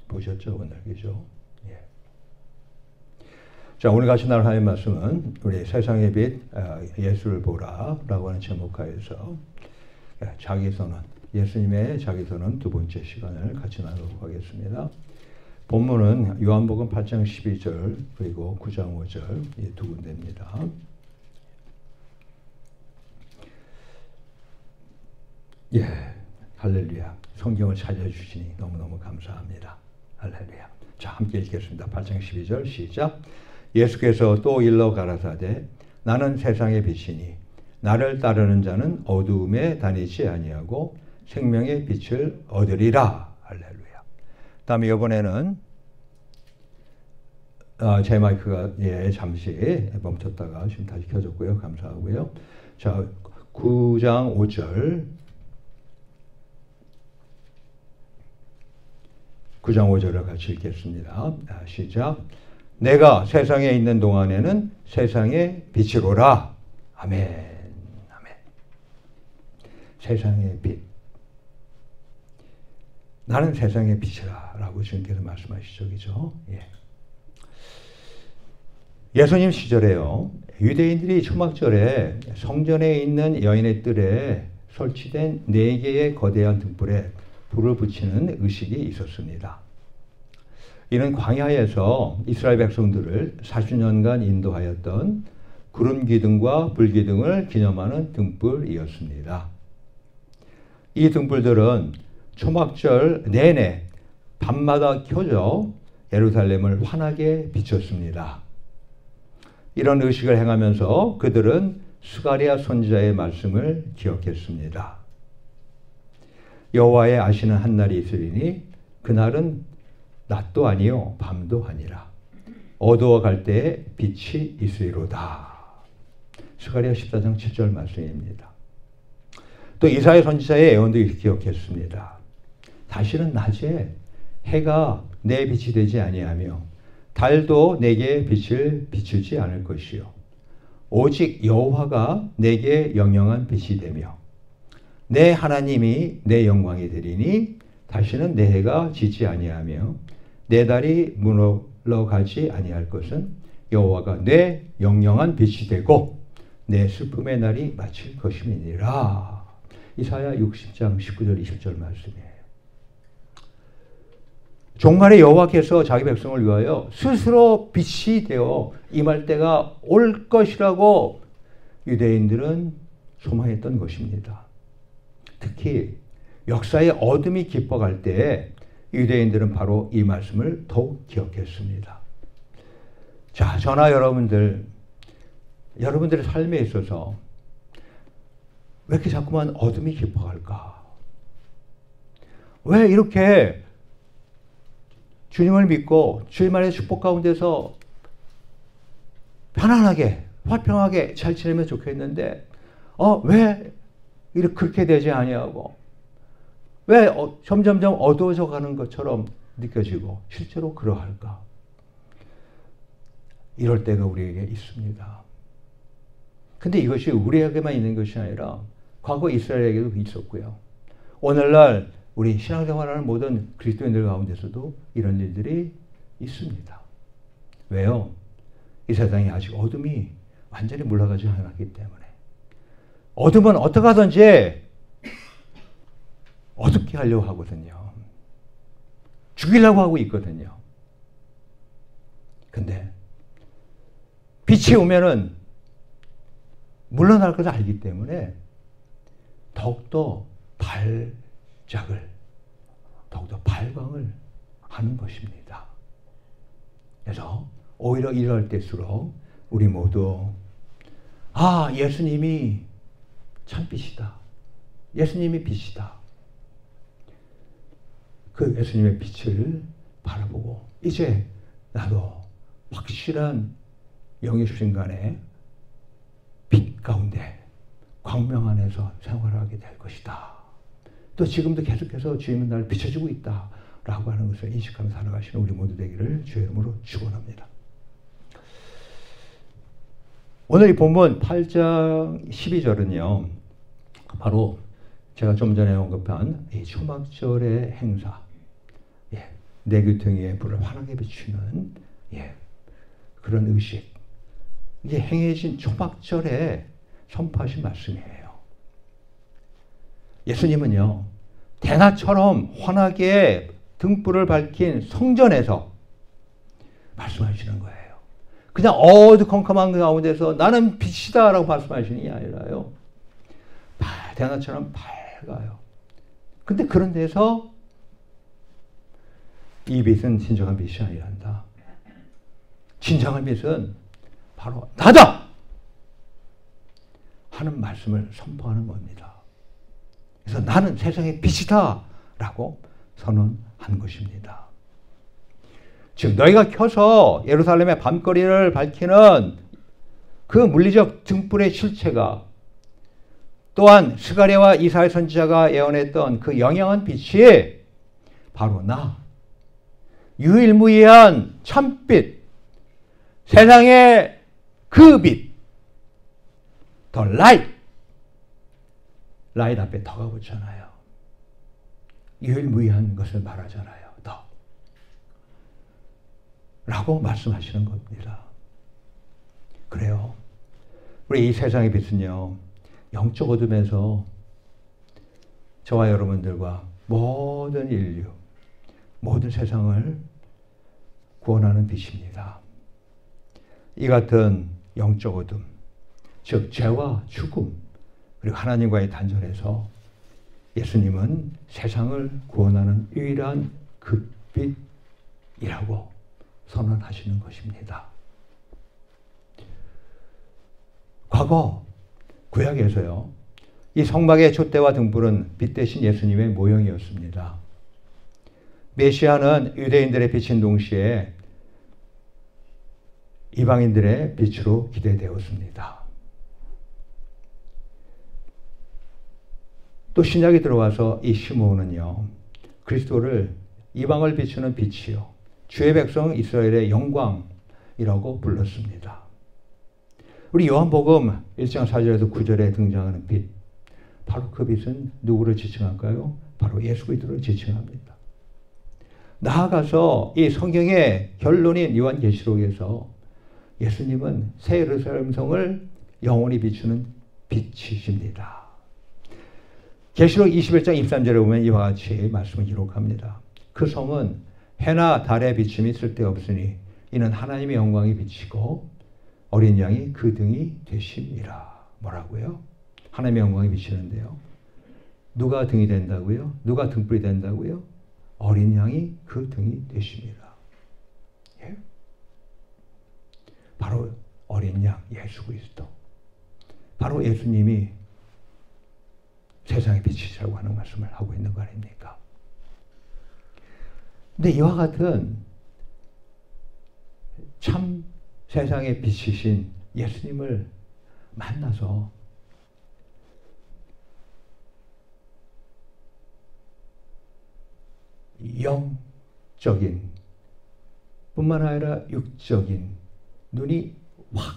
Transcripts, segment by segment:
보셨죠, 오늘, 그죠? 예. 자, 오늘 같이 나눌 하나님의 말씀은 우리 세상의 빛 예수를 보라라고 하는 제목하에서 자기선언, 예수님의 자기선언 두 번째 시간을 같이 나누도록 하겠습니다. 본문은 요한복음 8장 12절 그리고 9장 5절 이 두 군데입니다. 예, 할렐루야. 성경을 찾아주시니 너무너무 감사합니다. 할렐루야. 자, 함께 읽겠습니다. 8장 12절 시작. 예수께서 또 일러 가라사대 나는 세상의 빛이니 나를 따르는 자는 어두움에 다니지 아니하고 생명의 빛을 얻으리라. 할렐루야. 다음에 이번에는 제 마이크가 잠시 멈췄다가 지금 다시 켜졌고요. 감사하고요. 자, 9장 5절 9장 5절을 같이 읽겠습니다. 시작. 내가 세상에 있는 동안에는 세상의 빛이로라. 아멘. 아멘. 세상의 빛. 나는 세상의 빛이라 라고 주님께서 말씀하시죠. 그죠? 예. 예수님 시절에요. 유대인들이 초막절에 성전에 있는 여인의 뜰에 설치된 4개의 거대한 등불에 불을 붙이는 의식이 있었습니다. 이는 광야에서 이스라엘 백성들을 40년간 인도하였던 구름 기둥과 불 기둥을 기념하는 등불이었습니다. 이 등불들은 초막절 내내 밤마다 켜져 예루살렘을 환하게 비췄습니다. 이런 의식을 행하면서 그들은 스가랴 선지자의 말씀을 기억했습니다. 여호와의 아시는 한 날이 있으리니 그날은 낮도 아니요 밤도 아니라 어두워갈 때에 빛이 있으리로다. 스가랴 14장 7절 말씀입니다. 또 이사야 선지자의 예언도 기억했습니다. 다시는 낮에 해가 내 빛이 되지 아니하며 달도 내게 빛을 비추지 않을 것이요 오직 여호와가 내게 영영한 빛이 되며 내 하나님이 내 영광이 되리니 다시는 내 해가 지지 아니하며 내 달이 물러가지 아니할 것은 여호와가 내 영영한 빛이 되고 내 슬픔의 날이 마칠 것임이니라. 이사야 60장 19절 20절 말씀이에요. 종말의 여호와께서 자기 백성을 위하여 스스로 빛이 되어 임할 때가 올 것이라고 유대인들은 소망했던 것입니다. 특히 역사의 어둠이 깊어갈 때에 유대인들은 바로 이 말씀을 더욱 기억했습니다. 자, 저나 여러분들의 삶에 있어서 왜 이렇게 자꾸만 어둠이 깊어갈까? 왜 이렇게 주님을 믿고 주님만의 축복 가운데서 편안하게 화평하게 잘 지내면 좋겠는데 왜 이렇게 그렇게 되지 아니하고 왜 점점점 어두워져 가는 것처럼 느껴지고 실제로 그러할까? 이럴 때가 우리에게 있습니다. 근데 이것이 우리에게만 있는 것이 아니라 과거 이스라엘에게도 있었고요. 오늘날 우리 신앙생활하는 모든 그리스도인들 가운데서도 이런 일들이 있습니다. 왜요? 이 세상에 아직 어둠이 완전히 물러가지 않았기 때문에. 어둠은 어떻게 하든지 어둡게 하려고 하거든요. 죽이려고 하고 있거든요. 근데 빛이 오면은 물러날 것을 알기 때문에 더욱더 더욱더 발광을 하는 것입니다. 그래서 오히려 이럴 때일수록 우리 모두 예수님이 참 빛이다. 예수님이 빛이다. 그 예수님의 빛을 바라보고 이제 나도 확실한 영의 순간에 빛 가운데 광명 안에서 생활하게 될 것이다. 또 지금도 계속해서 주님은 나를 비춰주고 있다 라고 하는 것을 인식하며 살아가시는 우리 모두 되기를 주의 이름으로 축원합니다. 오늘 이 본문 8장 12절은요. 바로 제가 좀 전에 언급한 이 초막절의 행사 내 귀퉁이에 불을 환하게 비추는 그런 의식. 이게 행해진 초막절에 선포하신 말씀이에요. 예수님은요, 대낮처럼 환하게 등불을 밝힌 성전에서 말씀하시는 거예요. 그냥 어두컴컴한 가운데서 나는 빛이다 라고 말씀하시는 게 아니라요, 대낮처럼 밝아요. 근데 그런 데서 이 빛은 진정한 빛이 아니란다. 진정한 빛은 바로 나다! 하는 말씀을 선포하는 겁니다. 그래서 나는 세상의 빛이다! 라고 선언한 것입니다. 즉 너희가 켜서 예루살렘의 밤거리를 밝히는 그 물리적 등불의 실체가, 또한 스가랴와 이사야 선지자가 예언했던 그 영영한 빛이 바로 나, 유일무이한 참빛, 세상의 그 빛, 더 라이트, 라이트 앞에 더가 붙잖아요. 유일무이한 것을 말하잖아요. 더 라고 말씀하시는 겁니다. 그래요. 우리 이 세상의 빛은요, 영적 어둠에서 저와 여러분들과 모든 인류, 모든 세상을 구원하는 빛입니다. 이 같은 영적 어둠, 즉 죄와 죽음, 그리고 하나님과의 단절에서 예수님은 세상을 구원하는 유일한 그 빛이라고 선언하시는 것입니다. 과거 구약에서요, 이 성막의 촛대와 등불은 빛 대신 예수님의 모형이었습니다. 메시아는 유대인들의 빛인 동시에 이방인들의 빛으로 기대되었습니다. 또 신약이 들어와서 이 시므온은요, 그리스도를 이방을 비추는 빛이요, 주의 백성 이스라엘의 영광이라고 불렀습니다. 우리 요한복음 1장 4절에서 9절에 등장하는 빛, 바로 그 빛은 누구를 지칭할까요? 바로 예수 그리스도를 지칭합니다. 나아가서 이 성경의 결론인 요한계시록에서 예수님은 새 예루살렘 성을 영원히 비추는 빛이십니다. 계시록 21장 23절에 보면 이와 같이 말씀을 기록합니다. 그 성은 해나 달의 비침이 쓸데없으니 이는 하나님의 영광이 비치고 어린 양이 그 등이 되심이라. 뭐라고요? 하나님의 영광이 비치는데요, 누가 등이 된다고요? 누가 등불이 된다고요? 어린 양이 그 등이 되심이라. 예? 바로 어린 양 예수 그리스도, 바로 예수님이 세상의 빛이라고 하는 말씀을 하고 있는 거 아닙니까? 근데 이와 같은 참 세상의 빛이신 예수님을 만나서 영적인 뿐만 아니라 육적인 눈이 확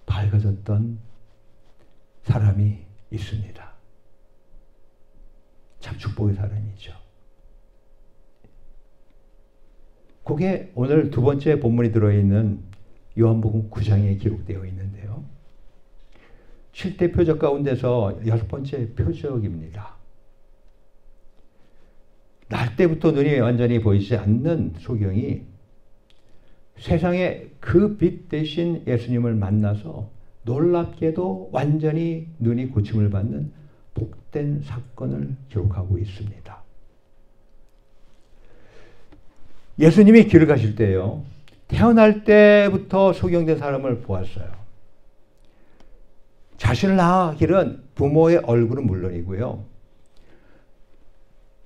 밝아졌던 사람이 있습니다. 참 축복의 사람이죠. 그게 오늘 두 번째 본문이 들어있는 요한복음 9장에 기록되어 있는데요, 7대 표적 가운데서 6번째 표적입니다. 날 때부터 눈이 완전히 보이지 않는 소경이 세상에 그 빛 대신 예수님을 만나서 놀랍게도 완전히 눈이 고침을 받는 복된 사건을 기록하고 있습니다. 예수님이 길을 가실 때요, 태어날 때부터 소경된 사람을 보았어요. 자신을 낳기는 부모의 얼굴은 물론이고요,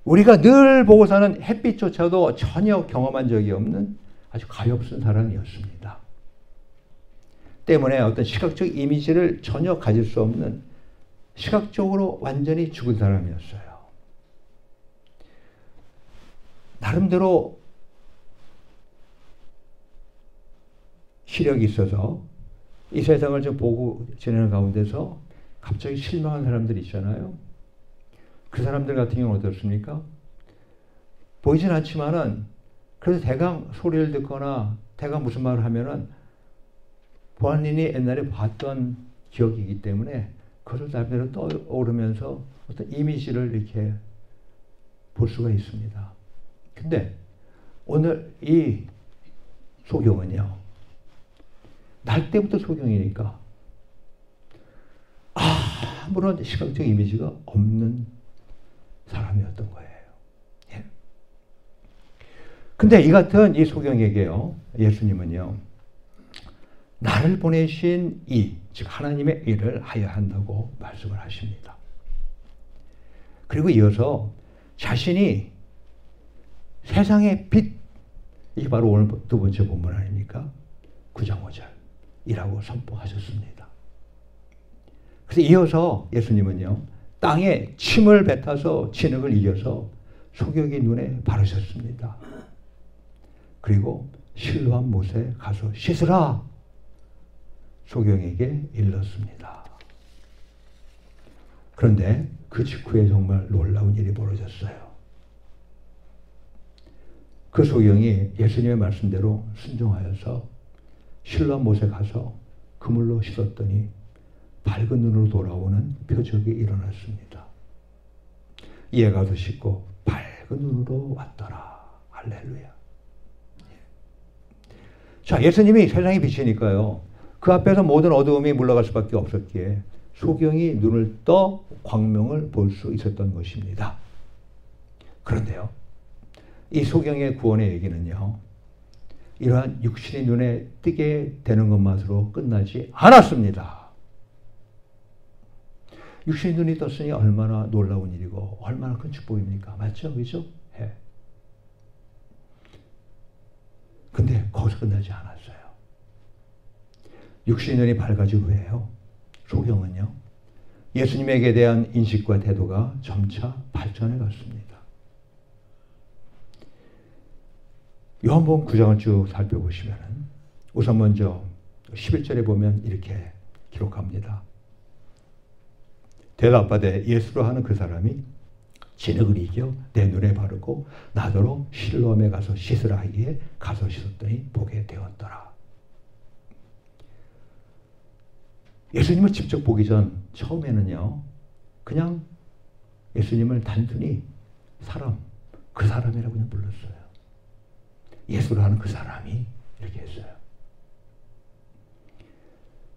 우리가 늘 보고 사는 햇빛조차도 전혀 경험한 적이 없는 아주 가엾은 사람이었습니다. 때문에 어떤 시각적 이미지를 전혀 가질 수 없는, 시각적으로 완전히 죽은 사람이었어요. 나름대로 시력이 있어서 이 세상을 좀 보고 지내는 가운데서 갑자기 실망한 사람들이 있잖아요. 그 사람들 같은 경우는 어떻습니까? 보이진 않지만은 그래서 대강 소리를 듣거나 대강 무슨 말을 하면은 본인이 옛날에 봤던 기억이기 때문에 그것을 나름대로 떠오르면서 어떤 이미지를 이렇게 볼 수가 있습니다. 근데 오늘 이 소경은요, 날 때부터 소경이니까 아무런 시각적 이미지가 없는 사람이었던 거예요. 예. 근데 이 같은 이 소경에게요, 예수님은요, 나를 보내신 즉 하나님의 일을 하여야 한다고 말씀을 하십니다. 그리고 이어서 자신이 세상의 빛, 이게 바로 오늘 두 번째 본문 아닙니까? 9장 5절이라고 선포하셨습니다. 그래서 이어서 예수님은요, 땅에 침을 뱉어서 진흙을 이겨서 소경의 눈에 바르셨습니다. 그리고 실로암 못에 가서 씻으라 소경에게 일렀습니다. 그런데 그 직후에 정말 놀라운 일이 벌어졌어요. 그 소경이 예수님의 말씀대로 순종하여서 실로암 못에 가서 그물로 씻었더니 밝은 눈으로 돌아오는 표적이 일어났습니다. 이에 가서 씻고 밝은 눈으로 왔더라. 할렐루야. 자, 예수님이 세상의 빛이니까요, 그 앞에서 모든 어두움이 물러갈 수밖에 없었기에 소경이 눈을 떠 광명을 볼 수 있었던 것입니다. 그런데요, 이 소경의 구원의 얘기는요, 이러한 육신이 눈에 띄게 되는 것만으로 끝나지 않았습니다. 육신이 눈이 떴으니 얼마나 놀라운 일이고 얼마나 큰 축복입니까? 맞죠? 그죠? 예. 근데 거기서 끝나지 않았어요. 육신의 눈이 밝아진 후에요, 소경은요, 예수님에게 대한 인식과 태도가 점차 발전해 갔습니다. 요한복음 9장을 쭉 살펴보시면 우선 먼저 11절에 보면 이렇게 기록합니다. 대답하되 예수로 하는 그 사람이 진흙을 이겨 내 눈에 바르고 나더러 실로암에 가서 씻으라 하기에 가서 씻었더니 보게 되었더라. 예수님을 직접 보기 전 처음에는요, 그냥 예수님을 단순히 그 사람이라고 그냥 불렀어요. 예수로 하는 그 사람이 이렇게 했어요.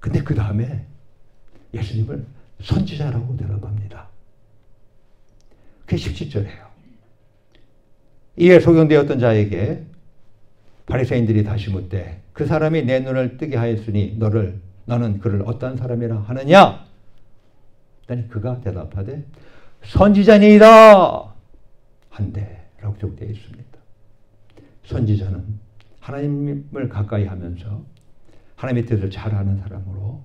근데 그 다음에 예수님을 선지자라고 대답합니다. 그게 17절이에요. 이에 소경되었던 자에게 바리새인들이 다시 묻되 그 사람이 내 눈을 뜨게 하였으니 너는 그를 어떠한 사람이라 하느냐? 그랬더니 그가 대답하되 선지자니이다 한데 라고 기록되어 있습니다. 선지자는 하나님을 가까이 하면서 하나님의 뜻을 잘 아는 사람으로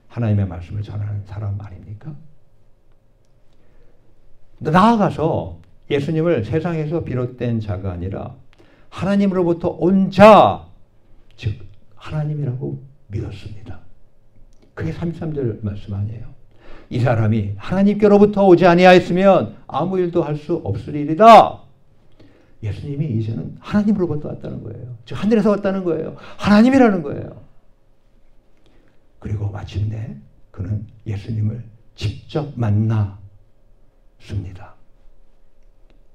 하나님의 말씀을 전하는 사람 아닙니까? 나아가서 예수님을 세상에서 비롯된 자가 아니라 하나님으로부터 온 자, 즉 하나님이라고 믿었습니다. 그게 33절 말씀 아니에요. 이 사람이 하나님께로부터 오지 아니하였으면 아무 일도 할 수 없으리이다. 예수님이 이제는 하나님으로부터 왔다는 거예요. 즉 하늘에서 왔다는 거예요. 하나님이라는 거예요. 그리고 마침내 그는 예수님을 직접 만났습니다.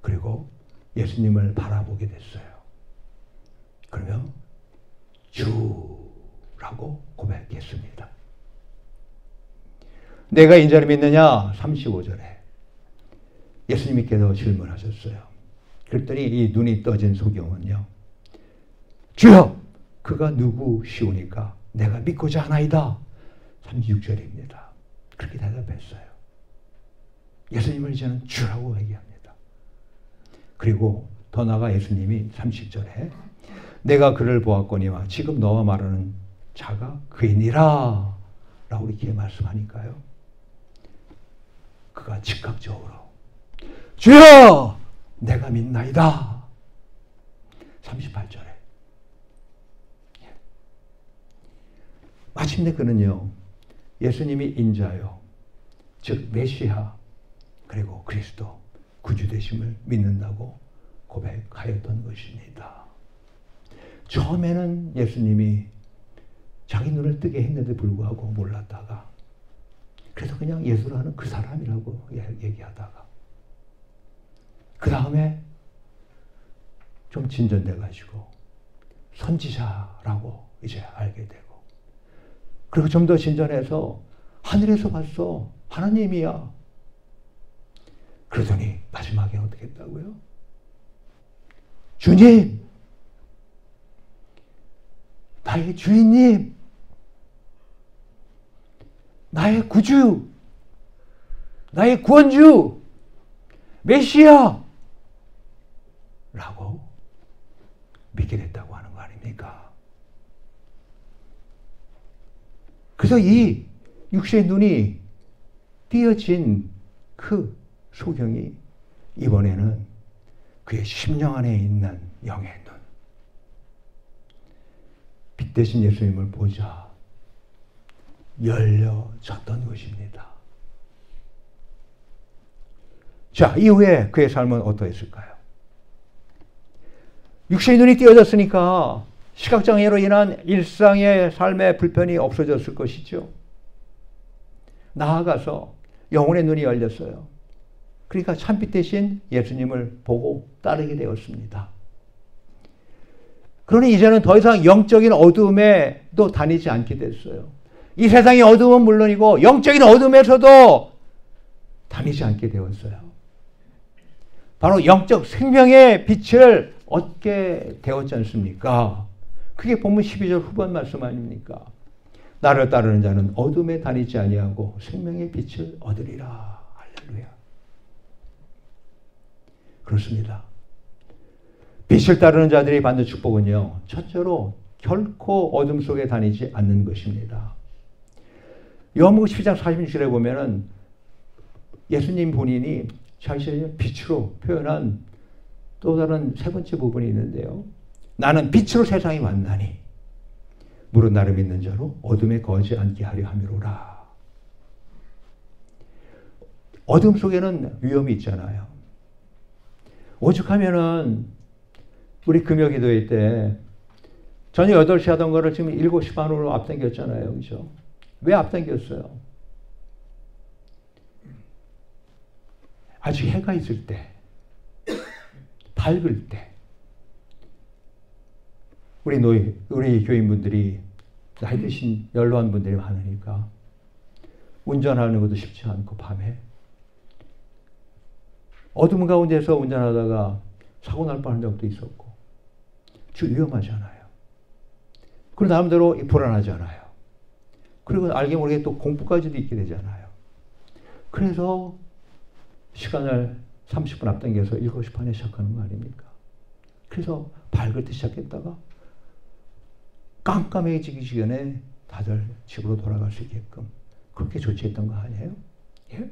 그리고 예수님을 바라보게 됐어요. 그러면 주라고 고백했습니다. 내가 인자를 믿느냐? 35절에 예수님께서 질문하셨어요. 그랬더니 이 눈이 떠진 소경은요, 주여 그가 누구시오니까 내가 믿고자 하나이다. 36절입니다. 그렇게 대답했어요. 예수님을 이제는 주라고 얘기합니다. 그리고 더 나아가 예수님이 30절에 내가 그를 보았거니와 지금 너와 말하는 자가 그이니라 라고 이렇게 말씀하니까요, 그가 즉각적으로 주여 내가 믿나이다. 38절에 마침내 그는요, 예수님이 인자요, 즉 메시아 그리고 그리스도 구주 되심을 믿는다고 고백하였던 것입니다. 처음에는 예수님이 자기 눈을 뜨게 했는데 불구하고 몰랐다가 그래서 그냥 예수라는 그 사람이라고 얘기하다가 그 다음에 좀 진전돼가지고 선지자라고 이제 알게 되고 그리고 좀 더 진전해서 하늘에서 봤어. 하나님이야. 그러더니 마지막에 어떻게 했다고요? 주님! 나의 주인님! 나의 구주! 나의 구원주! 메시아! 라고 믿게 됐다고 하는 거 아닙니까? 그래서 이 육신의 눈이 띄어진 그 소경이 이번에는 그의 심령 안에 있는 영의 눈, 빛 대신 예수님을 보자 열려졌던 것입니다. 자, 이후에 그의 삶은 어떠했을까요? 육신의 눈이 띄어졌으니까 시각장애로 인한 일상의 삶의 불편이 없어졌을 것이죠. 나아가서 영혼의 눈이 열렸어요. 그러니까 참빛 대신 예수님을 보고 따르게 되었습니다. 그러니 이제는 더 이상 영적인 어둠에도 다니지 않게 됐어요. 이 세상의 어둠은 물론이고 영적인 어둠에서도 다니지 않게 되었어요. 바로 영적 생명의 빛을 얻게 되었지 않습니까? 그게 본문 12절 후반 말씀 아닙니까? 나를 따르는 자는 어둠에 다니지 아니하고 생명의 빛을 얻으리라. 할렐루야. 그렇습니다. 빛을 따르는 자들이 받는 축복은요, 첫째로 결코 어둠 속에 다니지 않는 것입니다. 요한복음 12장 46절에 보면은 예수님 본인이 자신을 빛으로 표현한 또 다른 세 번째 부분이 있는데요. 나는 빛으로 세상에 왔나니 무릇 나를 믿는 자로 어둠에 거하지 않게 하려 함이로라. 어둠 속에는 위험이 있잖아요. 오죽하면은 우리 금요기도회 때 저녁 8시 하던 거를 지금 7시 반으로 앞당겼잖아요. 그죠? 왜 앞당겼어요? 아직 해가 있을 때, 밝을 때, 우리 교인분들이 나이 드신 연로한 분들이 많으니까 운전하는 것도 쉽지 않고 밤에 어둠 가운데서 운전하다가 사고 날 뻔한 적도 있었고 위험하잖아요. 그리고 나름대로 불안하잖아요. 그리고 알게 모르게 또 공포까지도 있게 되잖아요. 그래서 시간을 30분 앞당겨서 7시 반에 시작하는 거 아닙니까? 그래서 밝을 때 시작했다가 깜깜해지기 전에 다들 집으로 돌아갈 수 있게끔 그렇게 조치했던 거 아니에요? 예?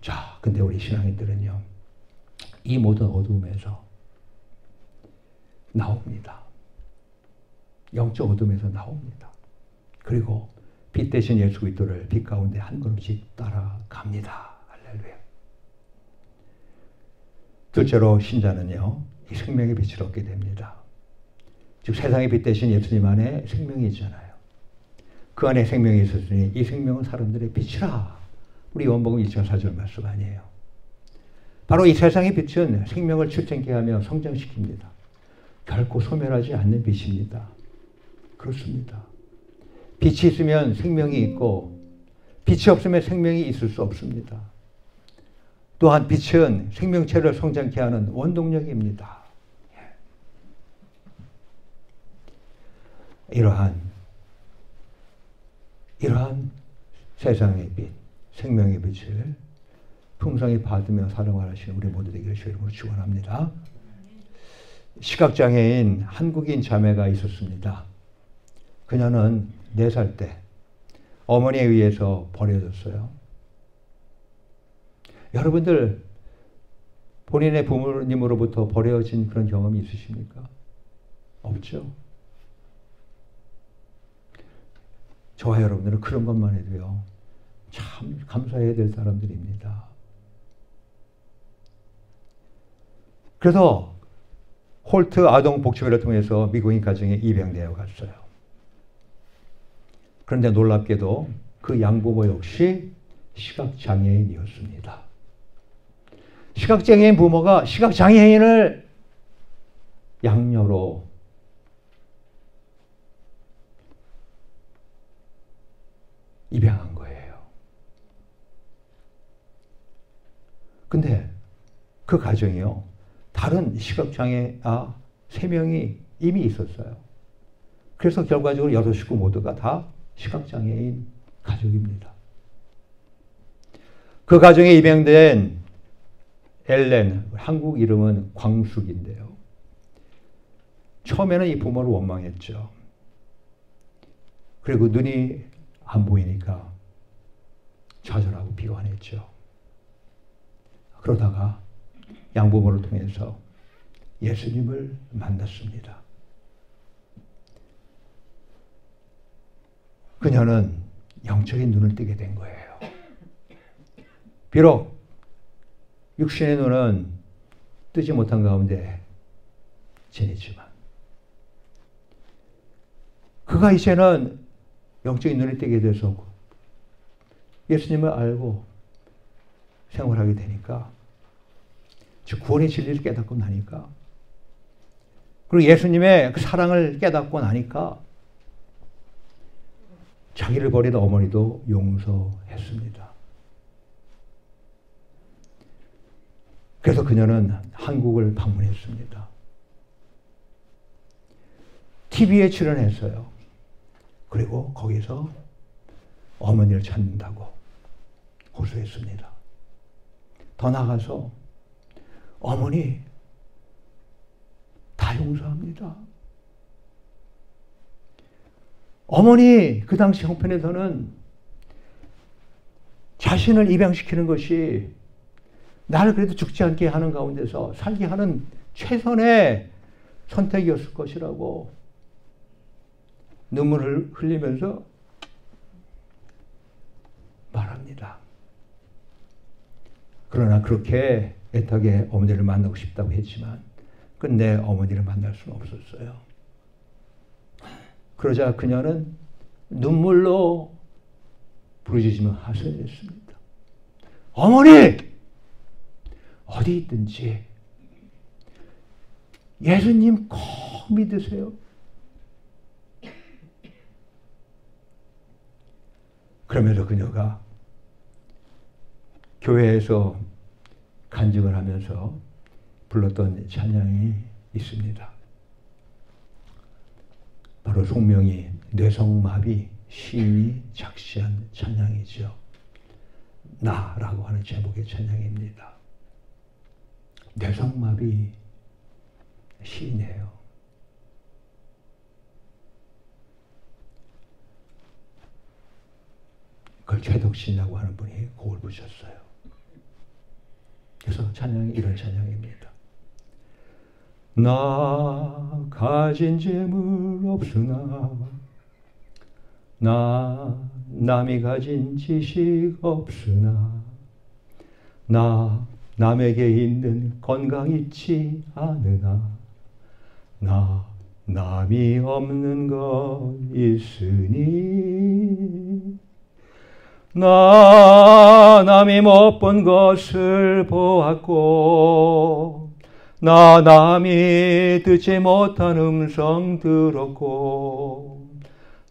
자, 근데 우리 신앙인들은요, 이 모든 어둠에서 나옵니다. 영적 어둠에서 나옵니다. 그리고 빛 대신 예수 그리스도를 빛 가운데 한 걸음씩 따라갑니다. 할렐루야. 둘째로 신자는요, 이 생명의 빛을 얻게 됩니다. 즉 세상의 빛 대신 예수님 안에 생명이 있잖아요. 그 안에 생명이 있었으니 이 생명은 사람들의 빛이라. 우리 요한복음 1장 4절 말씀 아니에요. 바로 이 세상의 빛은 생명을 출생케 하며 성장시킵니다. 결코 소멸하지 않는 빛입니다. 그렇습니다. 빛이 있으면 생명이 있고 빛이 없으면 생명이 있을 수 없습니다. 또한 빛은 생명체를 성장케 하는 원동력입니다. 이러한 세상의 빛, 생명의 빛을 풍성히 받으며 사랑하시는 우리 모두 되기를 주의 이름으로 축원합니다. 시각장애인 한국인 자매가 있었습니다. 그녀는 4살 때 어머니에 의해서 버려졌어요. 여러분들 본인의 부모님으로부터 버려진 그런 경험이 있으십니까? 없죠? 저와 여러분들은 그런 것만 해도요, 참 감사해야 될 사람들입니다. 그래서 홀트 아동복지회를 통해서 미국인 가정에 입양되어 갔어요. 그런데 놀랍게도 그 양부모 역시 시각장애인이었습니다. 시각장애인 부모가 시각장애인을 양녀로 입양한 거예요. 근데 그 가정이요, 다른 시각장애 3명이 이미 있었어요. 그래서 결과적으로 6식구 모두가 다 시각장애인 가족입니다. 그 가정에 입양된 엘렌, 한국 이름은 광숙인데요. 처음에는 이 부모를 원망했죠. 그리고 눈이 안 보이니까 좌절하고 비관했죠. 그러다가 양부모를 통해서 예수님을 만났습니다. 그녀는 영적인 눈을 뜨게 된 거예요. 비록 육신의 눈은 뜨지 못한 가운데 지냈지만 그가 이제는 영적인 눈이 뜨게 돼서 예수님을 알고 생활하게 되니까, 즉 구원의 진리를 깨닫고 나니까, 그리고 예수님의 그 사랑을 깨닫고 나니까 자기를 버린 어머니도 용서했습니다. 그래서 그녀는 한국을 방문했습니다. TV에 출연했어요. 그리고 거기서 어머니를 찾는다고 호소했습니다. 더 나아가서 어머니 다 용서합니다. 어머니 그 당시 형편에서는 자신을 입양시키는 것이 나를 그래도 죽지 않게 하는 가운데서 살게 하는 최선의 선택이었을 것이라고 눈물을 흘리면서 말합니다. 그러나 그렇게 애타게 어머니를 만나고 싶다고 했지만 끝내 어머니를 만날 수는 없었어요. 그러자 그녀는 눈물로 부르짖으며 하소연했습니다. 어머니! 어디 있든지 예수님 꼭 믿으세요. 그러면서 그녀가 교회에서 간증을 하면서 불렀던 찬양이 있습니다. 바로 송명이 뇌성마비 시인이 작시한 찬양이죠. 나라고 하는 제목의 찬양입니다. 뇌성마비 시인이에요. 그걸 최덕신이라고 하는 분이 곡을 부르셨어요. 그래서 찬양이 이런 찬양입니다. 나 가진 재물 없으나 나 남이 가진 지식 없으나 나 남에게 있는 건강 있지 않으나 나 남이 없는 것 있으니 나 남이 못 본 것을 보았고 나 남이 듣지 못한 음성 들었고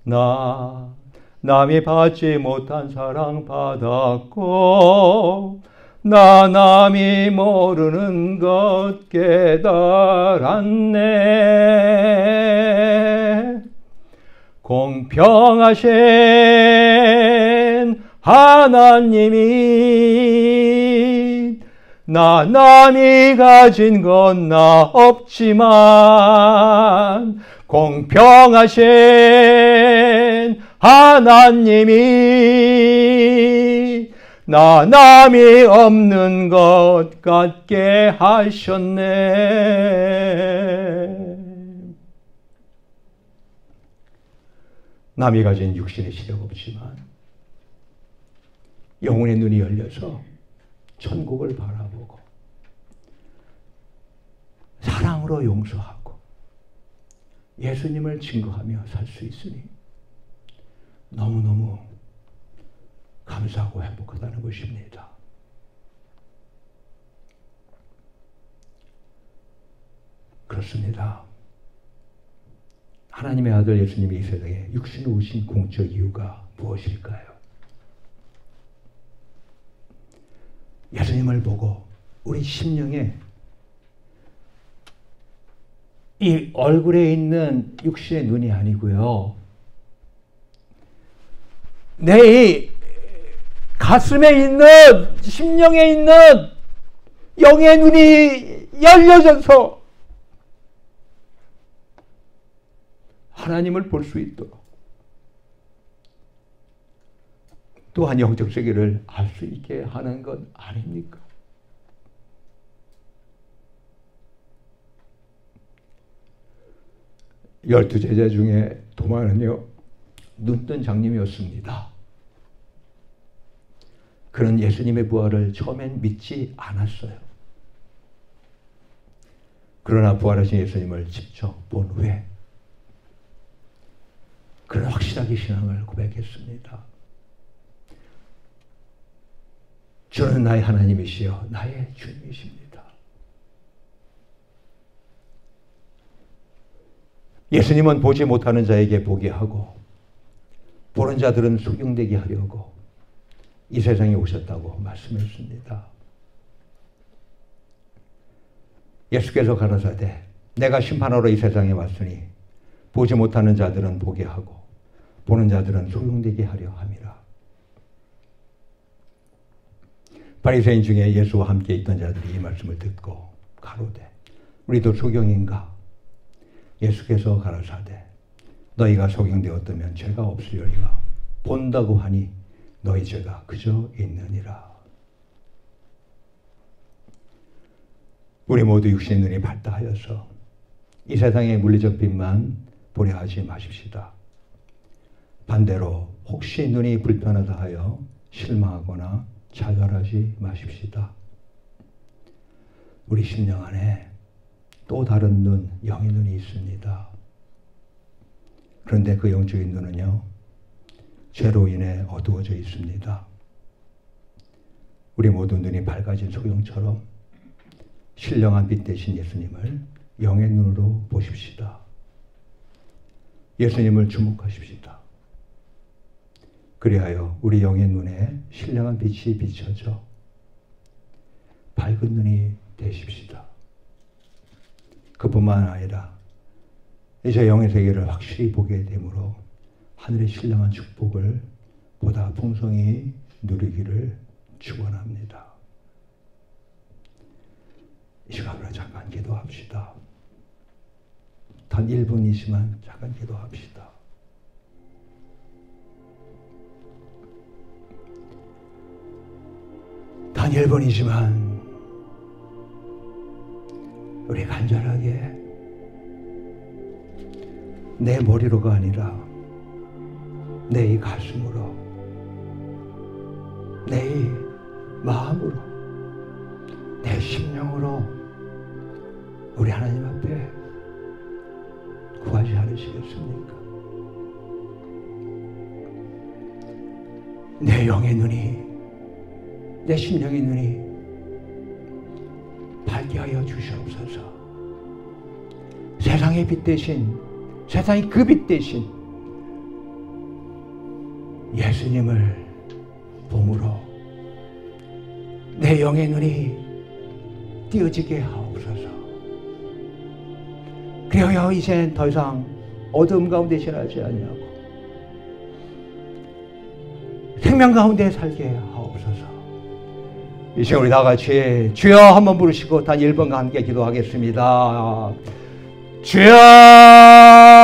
나 남이 받지 못한 사랑 받았고 나 남이 모르는 것 깨달았네. 공평하신 하나님이 나 남이 가진 건 나 없지만 공평하신 하나님이 나 남이 없는 것 같게 하셨네. 남이 가진 육신의 시력 없지만 영혼의 눈이 열려서 천국을 바라보고 마음으로 용서하고 예수님을 증거하며 살 수 있으니 너무너무 감사하고 행복하다는 것입니다. 그렇습니다. 하나님의 아들 예수님이 이 세상에 육신으로 오신 공적 이유가 무엇일까요? 예수님을 보고 우리 심령에 이 얼굴에 있는 육신의 눈이 아니고요. 내 이 가슴에 있는, 심령에 있는 영의 눈이 열려져서 하나님을 볼 수 있도록, 또한 영적 세계를 알 수 있게 하는 것 아닙니까? 열두 제자 중에 도마는요, 눈뜬 장님이었습니다. 그는 예수님의 부활을 처음엔 믿지 않았어요. 그러나 부활하신 예수님을 직접 본 후에 그는 확실하게 신앙을 고백했습니다. 주는 나의 하나님이시여 나의 주님이십니다. 예수님은 보지 못하는 자에게 보게 하고 보는 자들은 소경되게 하려고 이 세상에 오셨다고 말씀했습니다. 예수께서 가라사대 내가 심판하러 이 세상에 왔으니 보지 못하는 자들은 보게 하고 보는 자들은 소경되게 하려 함이라. 바리새인 중에 예수와 함께 있던 자들이 이 말씀을 듣고 가로되 우리도 소경인가? 예수께서 가라사대 너희가 소경되었다면 죄가 없으려니와 본다고 하니 너희 죄가 그저 있느니라. 우리 모두 육신의 눈이 밝다 하여서 이 세상의 물리적 빛만 보려 하지 마십시다. 반대로 혹시 눈이 불편하다 하여 실망하거나 좌절하지 마십시다. 우리 심령 안에 또 다른 눈, 영의 눈이 있습니다. 그런데 그 영적인 눈은요, 죄로 인해 어두워져 있습니다. 우리 모두 눈이 밝아진 소경처럼 신령한 빛 대신 예수님을 영의 눈으로 보십시다. 예수님을 주목하십시다. 그리하여 우리 영의 눈에 신령한 빛이 비춰져 밝은 눈이 되십시다. 그뿐만 아니라 이제 영의 세계를 확실히 보게 되므로 하늘의 신령한 축복을 보다 풍성히 누리기를 축원합니다. 이 시간으로 잠깐 기도합시다. 단 1분이지만 잠깐 기도합시다. 단 1분이지만 우리 간절하게 내 머리로가 아니라 내 이 가슴으로, 내 이 마음으로, 내 심령으로 우리 하나님 앞에 구하지 않으시겠습니까? 내 영의 눈이, 내 심령의 눈이 밝게 하여 주시옵소서. 세상의 빛 대신, 세상의 그 빛 대신 예수님을 봄으로 내 영의 눈이 띄어지게 하옵소서. 그리하여 이젠 더 이상 어두움 가운데 지나지 아니하고 생명 가운데 살게 하옵소서. 이 시간 우리 다 같이 주여 한번 부르시고 단 1번과 함께 기도하겠습니다. 주여!